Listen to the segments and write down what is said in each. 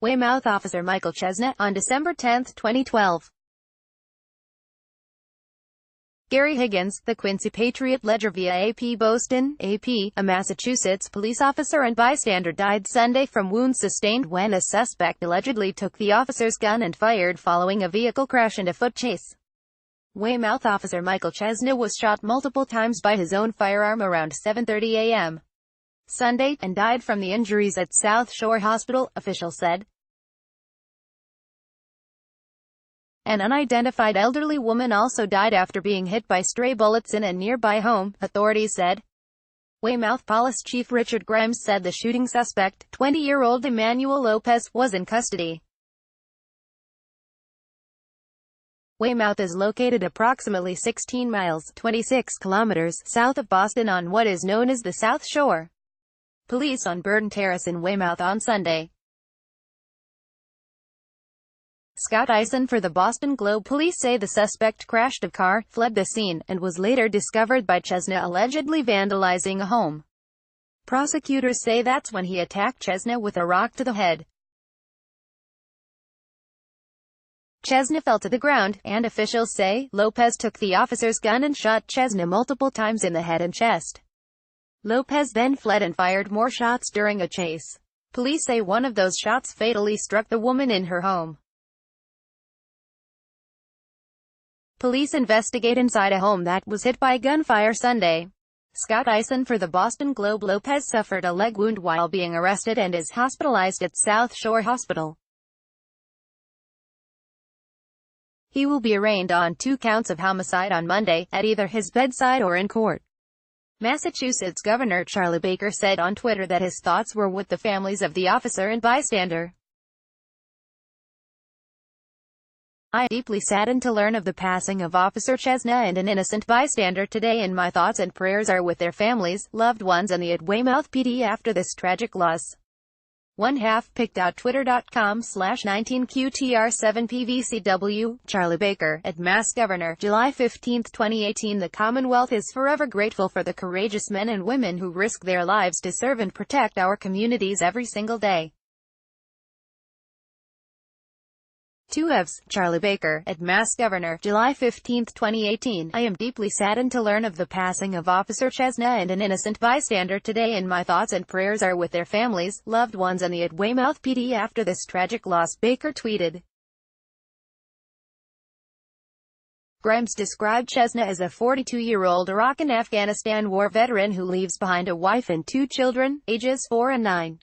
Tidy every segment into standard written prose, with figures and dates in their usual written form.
Weymouth officer Michael Chesnut, on December 10, 2012. Gary Higgins, the Quincy Patriot Ledger via AP Boston, AP, a Massachusetts police officer and bystander died Sunday from wounds sustained when a suspect allegedly took the officer's gun and fired following a vehicle crash and a foot chase. Weymouth officer Michael Chesnut was shot multiple times by his own firearm around 7:30 a.m. Sunday, and died from the injuries at South Shore Hospital, officials said. An unidentified elderly woman also died after being hit by stray bullets in a nearby home, authorities said. Weymouth Police Chief Richard Grimes said the shooting suspect, 20-year-old Emmanuel Lopez, was in custody. Weymouth is located approximately 16 miles, 26 kilometers, south of Boston on what is known as the South Shore. Police on Burton Terrace in Weymouth on Sunday. Scott Eisen for the Boston Globe. Police say the suspect crashed a car, fled the scene, and was later discovered by Chesnut allegedly vandalizing a home. Prosecutors say that's when he attacked Chesnut with a rock to the head. Chesnut fell to the ground, and officials say Lopez took the officer's gun and shot Chesnut multiple times in the head and chest. Lopez then fled and fired more shots during a chase. Police say one of those shots fatally struck the woman in her home. Police investigate inside a home that was hit by gunfire Sunday. Scott Eisen for the Boston Globe. Lopez suffered a leg wound while being arrested and is hospitalized at South Shore Hospital. He will be arraigned on 2 counts of homicide on Monday, at either his bedside or in court. Massachusetts Governor Charlie Baker said on Twitter that his thoughts were with the families of the officer and bystander. I am deeply saddened to learn of the passing of Officer Chesnut and an innocent bystander today, and my thoughts and prayers are with their families, loved ones and the Weymouth PD after this tragic loss. One half picked out twitter.com/19QTR7PVCW, Charlie Baker, at Mass Governor, July 15, 2018. The Commonwealth is forever grateful for the courageous men and women who risk their lives to serve and protect our communities every single day. 2Fs, Charlie Baker, at Mass Governor, July 15, 2018. I am deeply saddened to learn of the passing of Officer Chesnut and an innocent bystander today, and my thoughts and prayers are with their families, loved ones and the Weymouth PD after this tragic loss, Baker tweeted. Grimes described Chesnut as a 42-year-old Iraq and Afghanistan war veteran who leaves behind a wife and 2 children, ages 4 and 9.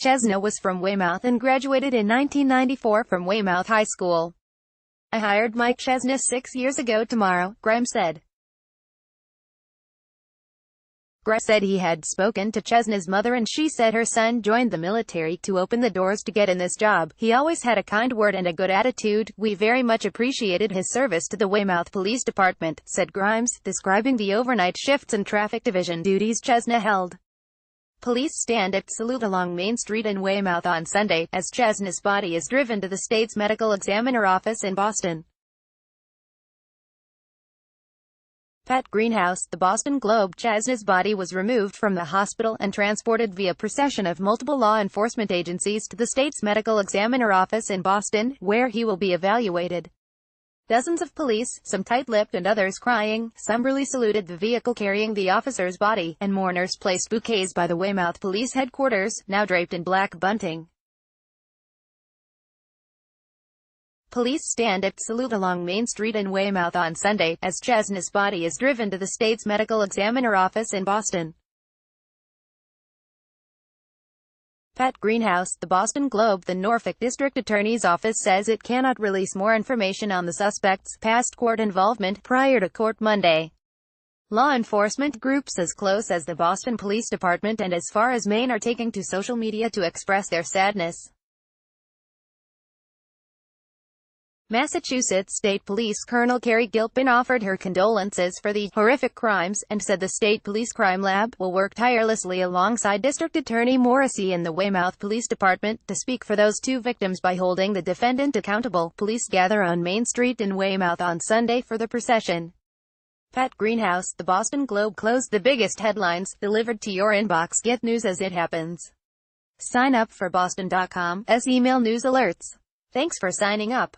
Chesnut was from Weymouth and graduated in 1994 from Weymouth High School. I hired Mike Chesnut 6 years ago tomorrow, Grimes said. Grimes said he had spoken to Chesnut's mother and she said her son joined the military to open the doors to get in this job. He always had a kind word and a good attitude. We very much appreciated his service to the Weymouth Police Department, said Grimes, describing the overnight shifts and traffic division duties Chesnut held. Police stand at salute along Main Street in Weymouth on Sunday, as Chesnut's body is driven to the state's medical examiner office in Boston. Pat Greenhouse, the Boston Globe. Chesnut's body was removed from the hospital and transported via procession of multiple law enforcement agencies to the state's medical examiner office in Boston, where he will be evaluated. Dozens of police, some tight-lipped and others crying, somberly saluted the vehicle carrying the officer's body, and mourners placed bouquets by the Weymouth Police Headquarters, now draped in black bunting. Police stand at salute along Main Street in Weymouth on Sunday, as Chesnut's body is driven to the state's medical examiner office in Boston. Pat Greenhouse, the Boston Globe. The Norfolk District Attorney's Office says it cannot release more information on the suspect's past court involvement prior to court Monday. Law enforcement groups as close as the Boston Police Department and as far as Maine are taking to social media to express their sadness. Massachusetts State Police Colonel Carrie Gilpin offered her condolences for the horrific crimes, and said the State Police Crime Lab will work tirelessly alongside District Attorney Morrissey and the Weymouth Police Department to speak for those 2 victims by holding the defendant accountable. Police gather on Main Street in Weymouth on Sunday for the procession. Pat Greenhouse, the Boston Globe. Closed the biggest headlines, delivered to your inbox. Get news as it happens. Sign up for Boston.com's email news alerts. Thanks for signing up.